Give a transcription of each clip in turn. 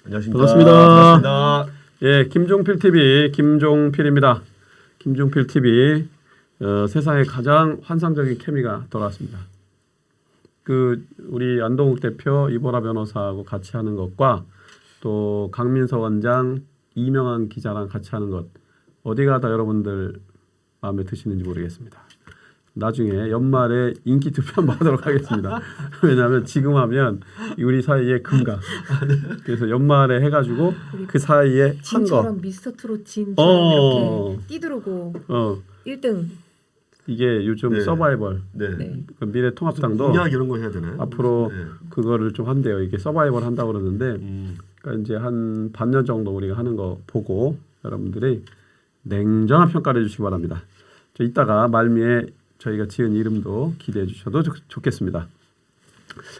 안녕하십니까. 반갑습니다. 예, 김종필 TV 김종필입니다. 김종필 TV 세상에 가장 환상적인 케미가 돌아왔습니다. 그 우리 안동욱 대표 이보라 변호사하고 같이 하는 것과 또 강민서 원장 이명환 기자랑 같이 하는 것 어디가 다 여러분들 마음에 드시는지 모르겠습니다. 나중에 연말에 인기 투표 한번 하도록 하겠습니다. 왜냐하면 지금 하면 우리 사이에 금가. 그래서 연말에 해가지고 그 사이에 한 진처럼 거. 미스터 트롯 진처럼 이렇게 뛰들고 1등. 이게 요즘 네. 서바이벌. 네. 그 미래통합당도 공약 이런 거 해야 되나요? 앞으로 네. 그거를 좀 한대요. 이게 서바이벌 한다고 그러는데 그러니까 이제 한 반년 정도 우리가 하는 거 보고 여러분들이 냉정한 평가를 해주시기 바랍니다. 저 이따가 말미에 저희가 지은 이름도 기대해 주셔도 좋겠습니다.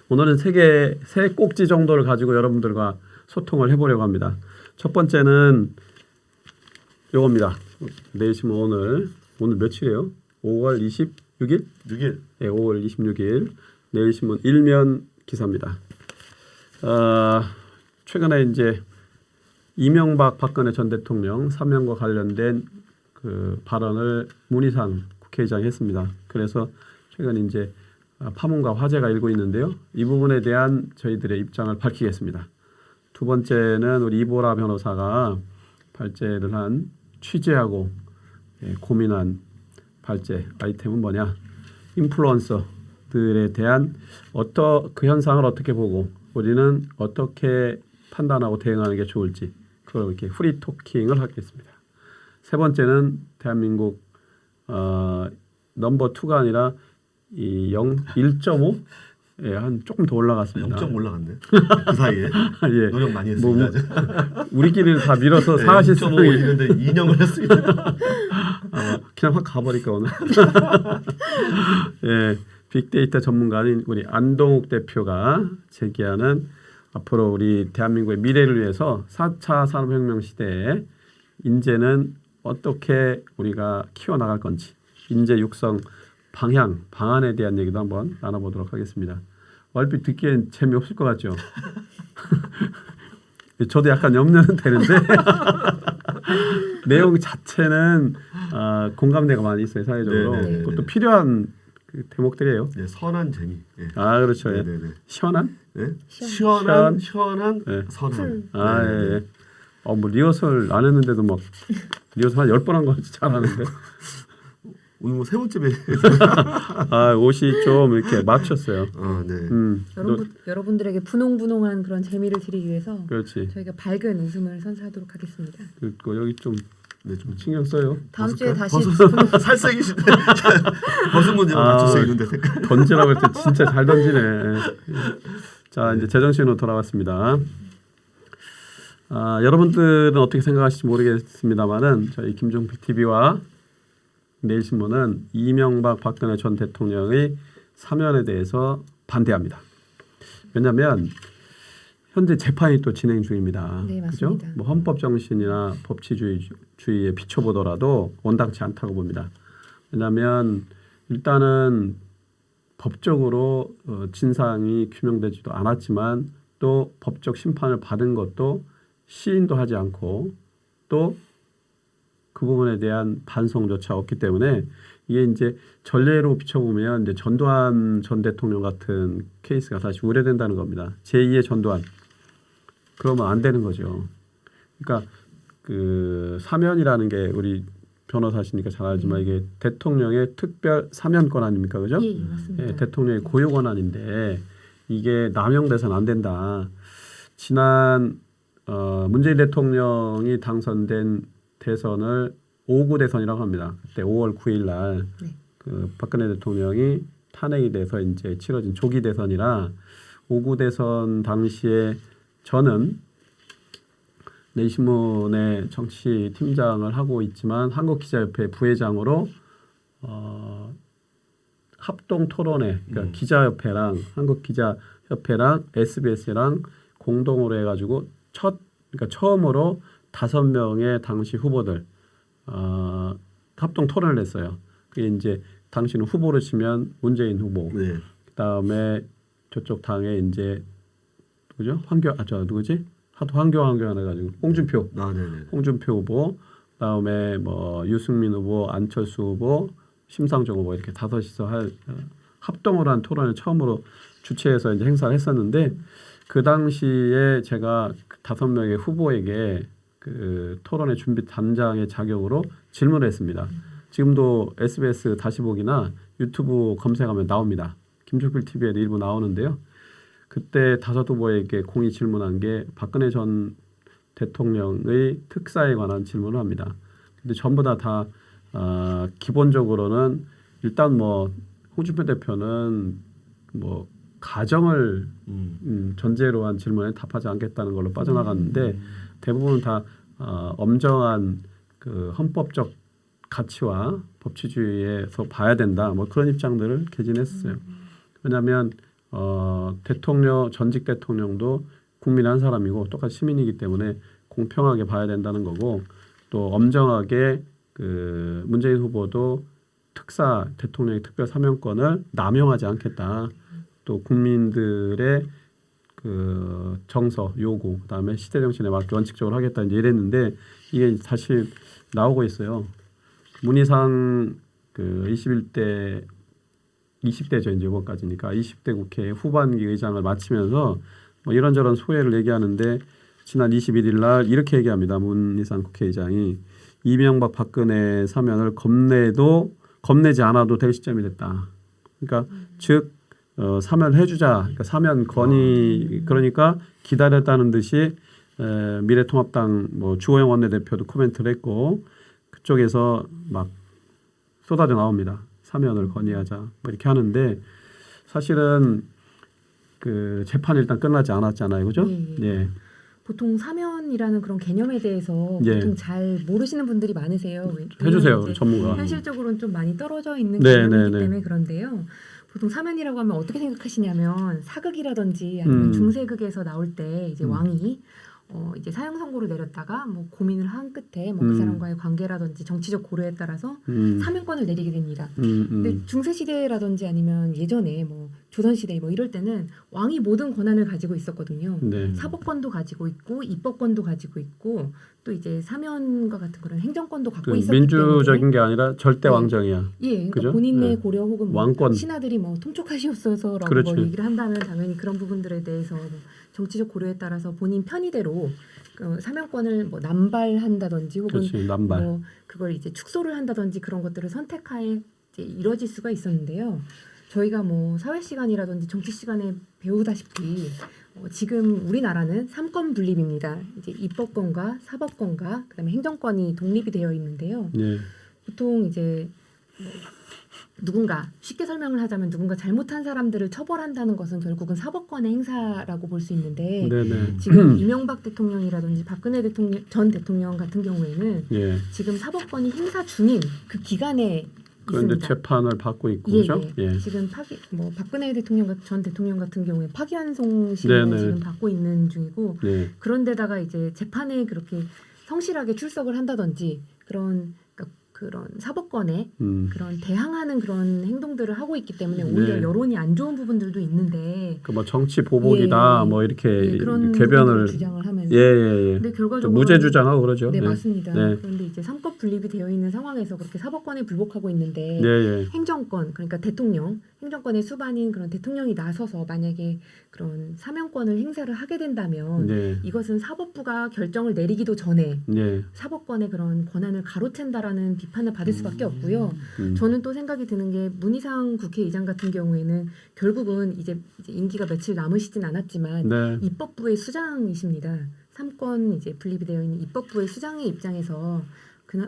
오늘은 세 꼭지 정도를 가지고 여러분들과 소통을 해보려고 합니다. 첫 번째는 요겁니다. 내일이면 오늘 며칠이에요? 5월 26일? 6일. 네, 5월 26일 내일신문 일면 기사입니다. 최근에 이제 이명박 박근혜 전 대통령 사면과 관련된 그 발언을 문희상 국회의장이 했습니다. 그래서 최근 이제 파문과 화제가 일고 있는데요. 이 부분에 대한 저희들의 입장을 밝히겠습니다. 두 번째는 우리 이보라 변호사가 발제를 한 취재하고 고민한 발제 아이템은 뭐냐? 인플루언서들에 대한 그 현상을 어떻게 보고 우리는 어떻게 판단하고 대응하는 게 좋을지 그걸 이렇게 프리 토킹을 하겠습니다. 세 번째는 대한민국 넘버 2가 아니라 이 1.5 예, 한 조금 더 올라갔습니다. 0점 올라갔네. 그 사이에 예. 노력 많이 했습니다. 우리끼리는 다 밀어서 네, 사실상 0.5 올리는데 2년 걸렸습니다. 그냥 확 가버릴까 오늘. 예, 빅데이터 전문가인 우리 안동욱 대표가 제기하는 앞으로 우리 대한민국의 미래를 위해서 4차 산업혁명 시대에 인재는 어떻게 우리가 키워나갈 건지 인재 육성 방향, 방안에 대한 얘기도 한번 나눠보도록 하겠습니다. 얼핏 듣기엔 재미없을 것 같죠? 저도 약간 염려는 되는데 내용 자체는 공감대가 많이 있어요. 사회적으로. 네네네네. 그것도 필요한 그 대목들이에요. 네, 선한 재미. 네. 그렇죠. 예. 네네네. 시원한? 네? 시원. 시원한 네. 선한. 예, 예. 뭐 리허설 안 했는데도 막 리허설 한 10번 한 거 잘하는데. 오늘 뭐 세 번째 배. 옷이 좀 이렇게 맞췄어요. 네. 여러분들에게 분홍분홍한 그런 재미를 드리기 위해서 그렇지. 저희가 밝은 웃음을 선사하도록 하겠습니다. 그리고 여기 좀 네, 좀 신경 써요. 다음 주에 다시 살색이신데 벗은 문제 맞출 수 있는데 색깔. 던지라고 할 때 진짜 잘 던지네. 자, 이제 제정신으로 돌아왔습니다. 여러분들은 어떻게 생각하실지 모르겠습니다만은 저희 김종필 TV와 내일신문은 이명박 박근혜 전 대통령의 사면에 대해서 반대합니다. 왜냐하면 현재 재판이 또 진행 중입니다. 네, 그죠? 맞습니다. 뭐 헌법 정신이나 법치주의에 비춰보더라도 온당치 않다고 봅니다. 왜냐하면 일단은 법적으로 진상이 규명되지도 않았지만 또 법적 심판을 받은 것도 시인도 하지 않고 또 그 부분에 대한 반성조차 없기 때문에 이게 이제 전례로 비춰보면 이제 전두환 전 대통령 같은 케이스가 다시 우려된다는 겁니다. 제2의 전두환. 그러면 안 되는 거죠. 그러니까 그 사면이라는 게 우리 변호사시니까 잘 알지만 이게 대통령의 특별 사면권 아닙니까, 그죠? 예, 맞습니다. 예, 대통령의 고유 권한인데 이게 남용돼서는 안 된다. 지난 문재인 대통령이 당선된 대선을 5구 대선이라고 합니다. 그때 5월 9일 날 그 박근혜 대통령이 탄핵이 돼서 이제 치러진 조기 대선이라 5구 대선 당시에 저는 내신문의 정치 팀장을 하고 있지만 한국기자협회 부회장으로 합동 토론회, 그러니까 기자협회랑 한국기자협회랑 SBS랑 공동으로 해가지고 그러니까 처음으로 5명의 당시 후보들 합동 토론을 했어요. 그게 이제 당시는 후보로 치면 문재인 후보, 그다음에 저쪽 당에 이제 누구죠? 누구지? 하도 황교안해가지고 홍준표 네네. 홍준표 후보, 그다음에 뭐 유승민 후보, 안철수 후보, 심상정 후보 이렇게 다섯이서 합동으로 한 토론을 처음으로 주최해서 이제 행사를 했었는데 그 당시에 제가 5명의 후보에게 그 토론의 준비 단장의 자격으로 질문을 했습니다. 지금도 SBS 다시 보기나 유튜브 검색하면 나옵니다. 김종필 TV에도 일부 나오는데요. 그때 5 후보에게 공이 질문한 게 박근혜 전 대통령의 특사에 관한 질문을 합니다. 근데 전부 다 기본적으로는 일단 뭐 홍준표 대표는 뭐 가정을 전제로 한 질문에 답하지 않겠다는 걸로 빠져나갔는데 대부분 다 엄정한 그 헌법적 가치와 법치주의에서 봐야 된다. 뭐 그런 입장들을 개진했어요. 왜냐하면 대통령 전직 대통령도 국민의 한 사람이고 똑같이 시민이기 때문에 공평하게 봐야 된다는 거고 또 엄정하게 그 문재인 후보도 특사 대통령의 특별 사명권을 남용하지 않겠다. 또 국민들의 그 정서 요구 그다음에 시대 정신에 맞게 원칙적으로 하겠다 이제 이랬는데 이게 사실 나오고 있어요. 문희상 그 20대죠 이제 이번까지니까 20대 국회 후반기 의장을 마치면서 뭐 이런저런 소회를 얘기하는데 지난 21일 날 이렇게 얘기합니다. 문희상 국회의장이 이명박 박근혜 사면을 겁내지 않아도 될 시점이 됐다. 그러니까 즉 사면해주자. 그러니까 사면 건의 그러니까 기다렸다는 듯이 미래통합당 뭐 주호영 원내대표도 코멘트를 했고 그쪽에서 막 쏟아져 나옵니다. 사면을 건의하자 뭐 이렇게 하는데 사실은 그 재판이 일단 끝나지 않았잖아요, 그죠? 예. 보통 사면이라는 그런 개념에 대해서 예. 보통 잘 모르시는 분들이 많으세요. 해주세요, 전문가. 현실적으로는 좀 많이 떨어져 있는 네, 개념이기 네, 때문에 그런데요. 보통 사면이라고 하면 어떻게 생각하시냐면 사극이라든지 아니면 중세극에서 나올 때 이제 왕이 이제 사형 선고를 내렸다가 뭐 고민을 한 끝에 뭐 그 사람과의 관계라든지 정치적 고려에 따라서 사면권을 내리게 됩니다. 근데 중세 시대라든지 아니면 예전에 뭐 조선 시대 뭐 이럴 때는 왕이 모든 권한을 가지고 있었거든요. 네. 사법권도 가지고 있고 입법권도 가지고 있고 또 이제 사면과 같은 그런 행정권도 갖고 그 있었기 민주적인 때문에 게 아니라 절대 네. 왕정이야. 예, 그러니까 그죠? 본인의 네. 고려 혹은 뭐 왕권. 신하들이 뭐 통촉하시옵소서라고 그렇죠. 뭐 얘기를 한다면 당연히 그런 부분들에 대해서 뭐 정치적 고려에 따라서 본인 편의대로 그 사면권을 뭐 남발한다든지 혹은 그렇지, 남발. 뭐 그걸 이제 축소를 한다든지 그런 것들을 선택하에 이제 이뤄질 수가 있었는데요. 저희가 뭐 사회 시간이라든지 정치 시간에 배우다시피 지금 우리나라는 3권 분립입니다. 이제 입법권과 사법권과 그다음에 행정권이 독립이 되어 있는데요. 네. 보통 이제 누군가 쉽게 설명을 하자면 누군가 잘못한 사람들을 처벌한다는 것은 결국은 사법권의 행사라고 볼 수 있는데 네네. 지금 이명박 대통령이라든지 박근혜 전 대통령 같은 경우에는 예. 지금 사법권이 행사 중인 그 기간에 그런데 있습니다. 재판을 받고 있고 예, 그죠? 예. 예. 지금 박근혜 전 대통령 같은 경우에 파기환송심을 네네. 지금 받고 있는 중이고 네. 그런데다가 이제 재판에 그렇게 성실하게 출석을 한다든지 그런 사법권에 그런 대항하는 그런 행동들을 하고 있기 때문에 오히려 네. 여론이 안 좋은 부분들도 있는데 그 뭐 정치 보복이다 예. 뭐 이렇게 그런 궤변을 주장을 하면서 예예예. 근데 결과적으로 무죄 주장하고 그러죠. 네, 네. 맞습니다. 네. 그런데 이제 3권 분립이 되어 있는 상황에서 그렇게 사법권에 불복하고 있는데 네, 예. 행정권 그러니까 대통령 행정권의 수반인 그런 대통령이 나서서 만약에 그런 사면권을 행사를 하게 된다면 네. 이것은 사법부가 결정을 내리기도 전에 네. 사법권의 그런 권한을 가로챈다라는 비판을 받을 수밖에 없고요. 저는 또 생각이 드는 게 문희상 국회의장 같은 경우에는 결국은 이제 임기가 며칠 남으시진 않았지만 네. 입법부의 수장이십니다. 3권 이제 분립이 되어 있는 입법부의 수장의 입장에서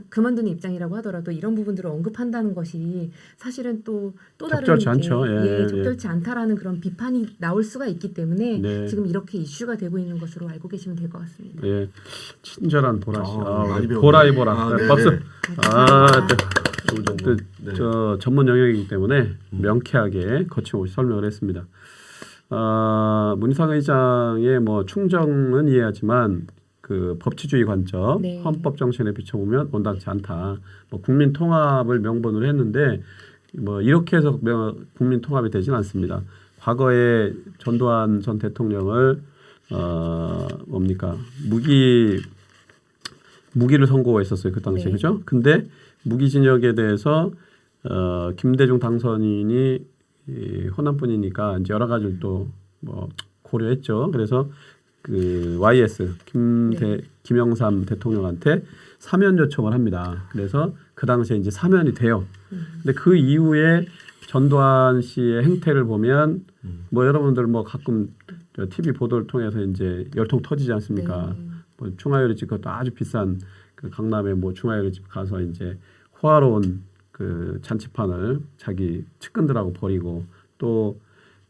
그만두는 입장이라고 하더라도 이런 부분들을 언급한다는 것이 사실은 또 다른 적절치 않죠. 예, 적절치 않다라는 그런 비판이 나올 수가 있기 때문에 네. 지금 이렇게 이슈가 되고 있는 것으로 알고 계시면 될 것 같습니다. 예. 친절한 보라 씨. 많이 배웠네. 보라이 보라. 아, 네, 네네. 박수. 네. 저 전문 영역이기 때문에 명쾌하게 거침없이 설명을 했습니다. 문희상 의장의 뭐 충정은 이해하지만 그 법치주의 관점, 네. 헌법 정신에 비춰보면 온당치 않다. 뭐 국민 통합을 명분으로 했는데 뭐 이렇게 해서 국민 통합이 되지는 않습니다. 과거에 전두환 전 대통령을 뭡니까 무기를 선고했었어요 그 당시에 네. 그죠? 근데 무기 진역에 대해서 김대중 당선인이 호남분이니까 이제 여러 가지를 또 뭐 고려했죠. 그래서 그 YS 김영삼 대통령한테 사면 요청을 합니다. 그래서 그 당시에 이제 사면이 돼요. 근데 그 이후에 전두환 씨의 행태를 보면 뭐 여러분들 뭐 가끔 저 TV 보도를 통해서 이제 열통 터지지 않습니까? 네. 뭐 중화요리집 그것도 아주 비싼 그 강남에 뭐 중화요리집 가서 이제 호화로운 그 잔치판을 자기 측근들하고 벌이고 또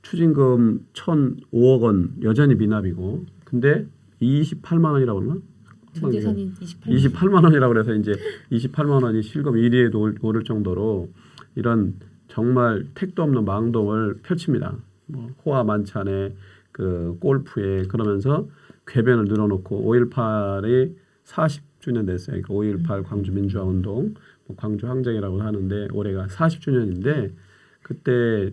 추징금 1,005억 원 여전히 미납이고 근데 28만 원이라고 그러나? 전 재산이 28만 28만 원이라고 그래서 이제 28만 원이 실검 1위에도 오를 정도로 이런 정말 택도 없는 망동을 펼칩니다. 뭐 호화 만찬에 그 골프에 그러면서 궤변을 늘어놓고 5.18이 40주년 됐어요. 그러니까 5.18 광주 민주화 운동, 뭐 광주 항쟁이라고 하는데 올해가 40주년인데 그때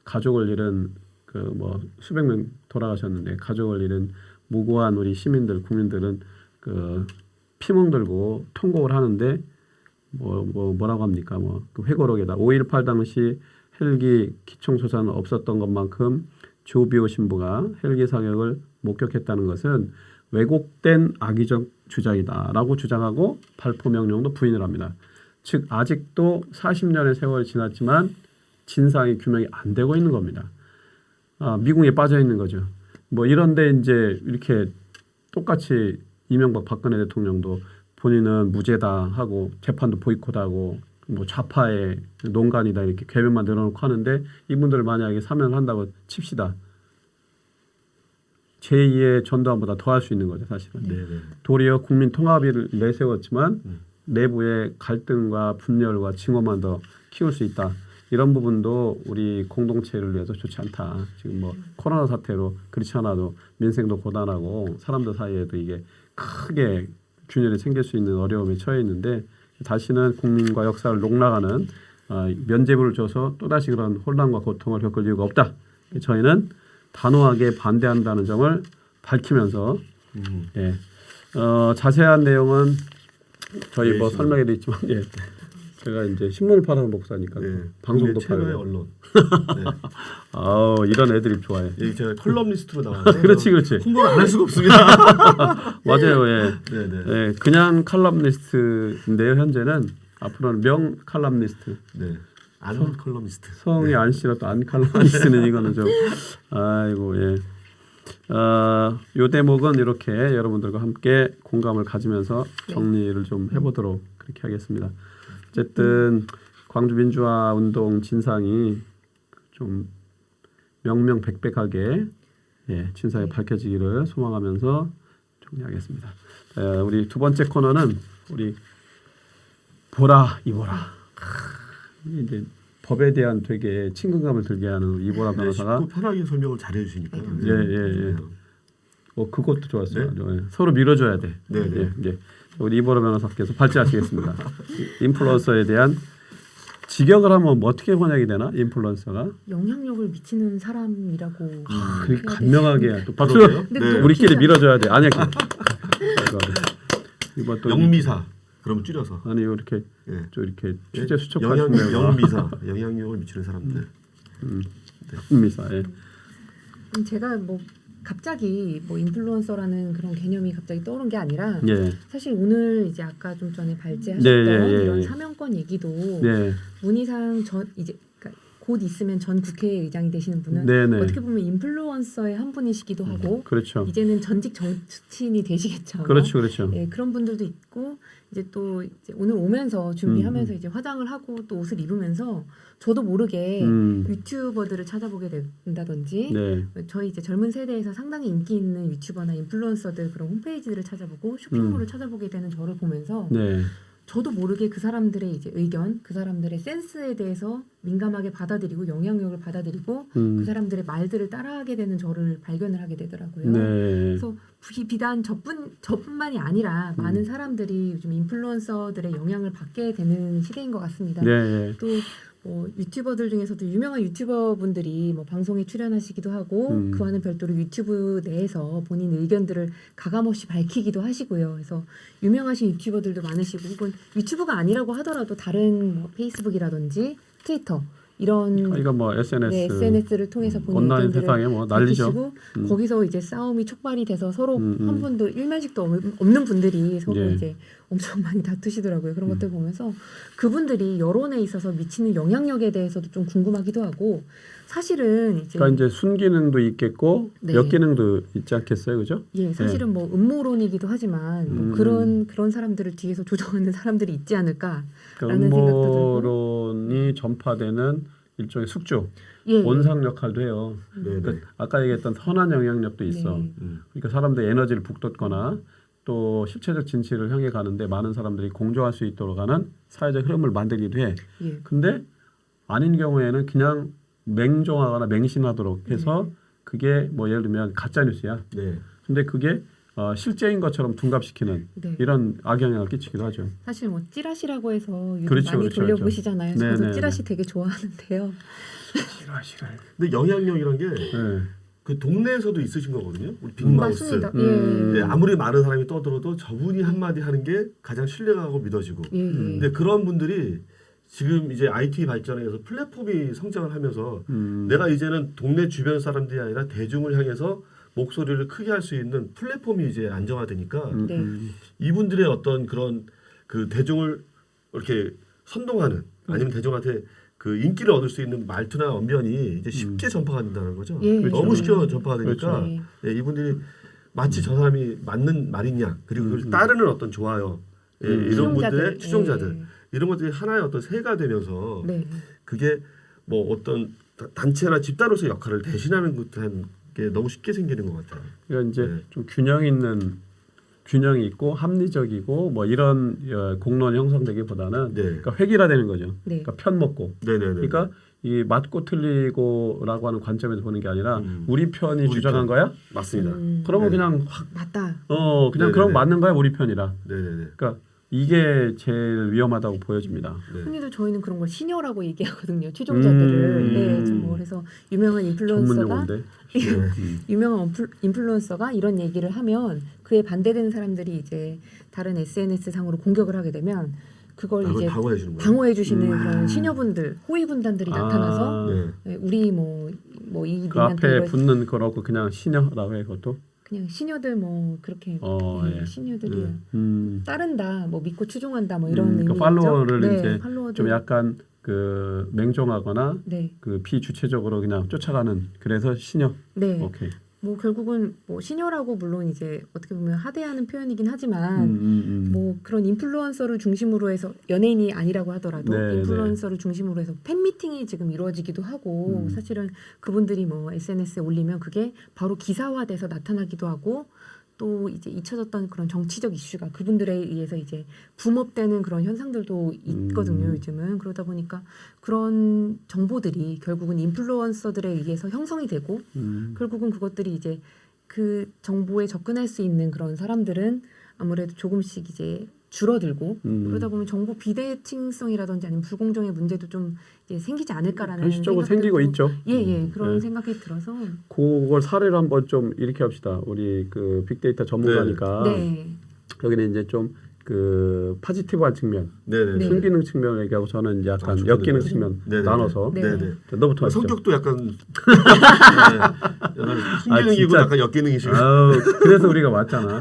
가족을 잃은 그 뭐 수백 명 돌아가셨는데 가족을 잃은 무고한 우리 시민들 국민들은 그 피멍 들고 통곡을 하는데 뭐라고 합니까? 그 회고록에다 5.18 당시 헬기 기총소사는 없었던 것만큼 조비오 신부가 헬기 사격을 목격했다는 것은 왜곡된 악의적 주장이다라고 주장하고 발포 명령도 부인을 합니다. 즉 아직도 40년의 세월이 지났지만 진상이 규명이 안 되고 있는 겁니다. 미궁에 빠져 있는 거죠. 뭐 이런데 이제 이렇게 똑같이 이명박 박근혜 대통령도 본인은 무죄다 하고 재판도 보이콧하고 뭐 좌파의 농간이다 이렇게 궤변만 늘어놓고 하는데 이분들을 만약에 사면을 한다고 칩시다. 제2의 전두환보다 더 할 수 있는 거죠 사실은. 네네. 도리어 국민 통합을 내세웠지만 내부의 갈등과 분열과 징후만 더 키울 수 있다. 이런 부분도 우리 공동체를 위해서 좋지 않다. 지금 뭐 코로나 사태로 그렇지 않아도 민생도 고단하고 사람들 사이에도 이게 크게 균열이 생길 수 있는 어려움에 처해 있는데 다시는 국민과 역사를 농락하는 면죄부를 줘서 또다시 그런 혼란과 고통을 겪을 이유가 없다. 저희는 단호하게 반대한다는 점을 밝히면서 예. 자세한 내용은 저희 네, 뭐 신문. 설명해도 있지만 예. 제가 이제 신문을 파는 목사니까 네. 방송도 최고의 팔고. 언론. 네. 이런 애들이 좋아해. 여기 제가 컬럼니스트로 나왔는데 그렇지, 그렇지. 홍보를 안 할 수가 없습니다. 맞아요. 예. 네네. 예, 그냥 칼럼니스트인데요. 현재는 앞으로는 명 칼럼니스트. 네. 안 컬럼니스트. 성이 네. 안 씨라도 안 칼럼니스트는 이거는 좀 아이고 예. 요 대목은 이렇게 여러분들과 함께 공감을 가지면서 정리를 좀 해보도록 그렇게 하겠습니다. 어쨌든 광주 민주화 운동 진상이 좀 명명백백하게 진상이 밝혀지기를 소망하면서 정리하겠습니다. 우리 두 번째 코너는 우리 보라 이보라. 이제 법에 대한 되게 친근감을 들게 하는 이보라 변호사가 쉽고 편하게 설명을 잘 해주시니까. 예. 그것도 좋았어요. 네. 서로 밀어줘야 돼. 네. 예. 우리 이보라 변호사께서 발제하시겠습니다. 인플루언서에 대한 직역을 하면 뭐 어떻게 번역이 되나? 인플루언서가 영향력을 미치는 사람이라고. 그렇게 간명하게 또 박수. 그러게요. 근데 네. 또 우리끼리 진짜- 밀어줘야 돼. 아니야. 이거 또 영미사. 그럼 줄여서. 아니 이렇게 예. 좀 이렇게 취재 수첩하시는 영미사. 영향력을 미치는 사람들. 영미사. 예. 제가 뭐 갑자기 뭐 인플루언서라는 그런 개념이 갑자기 떠오른 게 아니라 예. 사실 오늘 이제 아까 좀 전에 발제하셨던 네, 이런 예. 사면권 얘기도 네. 문희상 전 이제 그러니까 곧 있으면 전 국회의장이 되시는 분은 네네. 어떻게 보면 인플루언서의 한 분이시기도 하고 그렇죠. 이제는 전직 정치인이 되시겠죠. 그렇죠. 예, 그런 분들도 있고 이제 또 이제 오늘 오면서 준비하면서 이제 화장을 하고 또 옷을 입으면서 저도 모르게 유튜버들을 찾아보게 된다든지 네. 저희 이제 젊은 세대에서 상당히 인기 있는 유튜버나 인플루언서들 그런 홈페이지들을 찾아보고 쇼핑몰을 찾아보게 되는 저를 보면서 네. 저도 모르게 그 사람들의 이제 의견, 그 사람들의 센스에 대해서 민감하게 받아들이고 영향력을 받아들이고 그 사람들의 말들을 따라하게 되는 저를 발견을 하게 되더라고요. 네. 그래서 비단 저뿐만이 아니라 많은 사람들이 요즘 인플루언서들의 영향을 받게 되는 시대인 것 같습니다. 네. 또 유튜버들 중에서도 유명한 유튜버 분들이 뭐 방송에 출연하시기도 하고 그와는 별도로 유튜브 내에서 본인 의견들을 가감없이 밝히기도 하시고요. 그래서 유명하신 유튜버들도 많으시고 혹은 유튜브가 아니라고 하더라도 다른 뭐 페이스북이라든지 트위터 이런 이거 뭐 SNS, 네, SNS를 통해서 본인 온라인 의견들을 세상에 뭐 난리죠. 밝히시고 거기서 이제 싸움이 촉발이 돼서 서로 한 번도 일면식도 없는 분들이 서로 예. 이제 엄청 많이 다투시더라고요. 그런 것들 보면서 그분들이 여론에 있어서 미치는 영향력에 대해서도 좀 궁금하기도 하고 사실은 이제 그러니까 이제 순기능도 있겠고 네. 역기능도 있지 않겠어요, 그죠? 예, 사실은 뭐 음모론이기도 하지만 뭐 그런 사람들을 뒤에서 조정하는 사람들이 있지 않을까. 그러니까 라는 생각도 들고. 음모론이 전파되는 일종의 숙주, 예, 온상 역할도 해요. 네, 네. 그러니까 아까 얘기했던 선한 영향력도 있어. 네. 그러니까 사람들의 에너지를 북돋거나 또 실체적 진실을 향해 가는데 많은 사람들이 공조할 수 있도록 하는 사회적 흐름을 만들기도 해. 예. 근데 아닌 경우에는 그냥 맹종하거나 맹신하도록 해서 그게 뭐 예를 들면 가짜 뉴스야. 네. 근데 그게 실제인 것처럼 둔갑시키는 네. 이런 악영향을 끼치기도 하죠. 사실 뭐 찌라시라고 해서 요즘 그렇죠, 많이 그렇죠, 돌려보시잖아요. 그렇죠. 저도 네, 찌라시 되게 좋아하는데요. 싫어. 근데 영향력이란 게 그 네. 동네에서도 있으신 거거든요. 우리 빅마우스. 맞습니다. 네, 예. 아무리 많은 사람이 떠들어도 저분이 한마디 하는 게 가장 신뢰가고 믿어지고. 예, 예. 근데 그런 분들이 지금 이제 IT 발전해서 플랫폼이 성장을 하면서 내가 이제는 동네 주변 사람들이 아니라 대중을 향해서 목소리를 크게 할 수 있는 플랫폼이 이제 안정화되니까 네. 이분들의 어떤 그런 그 대중을 이렇게 선동하는 아니면 대중한테 그 인기를 얻을 수 있는 말투나 언변이 이제 쉽게 전파가 된다는 거죠. 예, 너무 그렇죠. 쉽게 전파가 되니까 그렇죠. 예, 이분들이 마치 저 사람이 맞는 말이냐 그리고 그걸 따르는 어떤 좋아요 예, 이런 분들의 추종자들 예. 이런 것들이 하나의 어떤 새가 되면서 네. 그게 뭐 어떤 단체나 집단으로서 역할을 대신하는 듯한 게 너무 쉽게 생기는 것 같아요. 그러니까 이제 네. 좀 균형이 있고 합리적이고 뭐 이런 공론이 형성되기보다는 네. 그러니까 획일화되는 거죠. 네. 그러니까 편 먹고. 네네네. 그러니까 이 맞고 틀리고라고 하는 관점에서 보는 게 아니라 우리 편이 우리 주장한 편. 거야? 맞습니다. 그러면 네. 그냥 확 맞다. 그냥 네네네. 그럼 맞는 거야 우리 편이라. 네네네. 그러니까 이게 제일 위험하다고 보여집니다. 네. 흔히도 저희는 그런 걸 시녀라고 얘기하거든요. 추종자들을. 네, 좀 뭐 그래서 유명한 전문 인플루언서가 용어인데. 유명한 인플루언서가 이런 얘기를 하면 그에 반대되는 사람들이 이제 다른 SNS 상으로 공격을 하게 되면 그걸 이제 방어해 주는 거예요. 방어해 주시는 그런 시녀분들, 호위 분단들이 나타나서 네. 네, 우리 이 그 앞에 님한테 붙는 거라고 그냥 시녀라고 해 그것도. 그냥 시녀들 뭐 그렇게 예. 시녀들이 네. 따른다, 뭐 믿고 추종한다, 뭐 이런 그 의미죠. 팔로워를 네, 이제 팔로워들. 좀 약간 그 맹종하거나 네, 그 비주체적으로 그냥 쫓아가는 그래서 시녀. 네. 오케이. 뭐 결국은 뭐 시녀라고 물론 이제 어떻게 보면 하대하는 표현이긴 하지만 뭐 그런 인플루언서를 중심으로 해서 연예인이 아니라고 하더라도 네, 인플루언서를 중심으로 해서 팬미팅이 지금 이루어지기도 하고 사실은 그분들이 뭐 SNS에 올리면 그게 바로 기사화돼서 나타나기도 하고 또 이제 잊혀졌던 그런 정치적 이슈가 그분들에 의해서 이제 붐업되는 그런 현상들도 있거든요. 요즘은 그러다 보니까 그런 정보들이 결국은 인플루언서들에 의해서 형성이 되고 결국은 그것들이 이제 그 정보에 접근할 수 있는 그런 사람들은 아무래도 조금씩 이제 줄어들고 그러다 보면 정보 비대칭성이라든지 아니면 불공정의 문제도 좀 이제 생기지 않을까라는 현실적으로 생각도 생기고 있죠. 예예 그런 네. 생각이 들어서 그걸 사례를 한번 좀 이렇게 합시다. 우리 그 빅데이터 전문가니까 네 여기는 이제 좀 그 파지티브한 측면, 네네. 네. 순기능 측면을 얘기하고 저는 이제 약간 좋겠네요. 역기능 측면 네네. 나눠서 네. 네네. 자, 너부터 하시죠. 성격도 약간 네. 약간 순기능이고 진짜. 약간 역기능이시고. 아우, 그래서 우리가 왔잖아.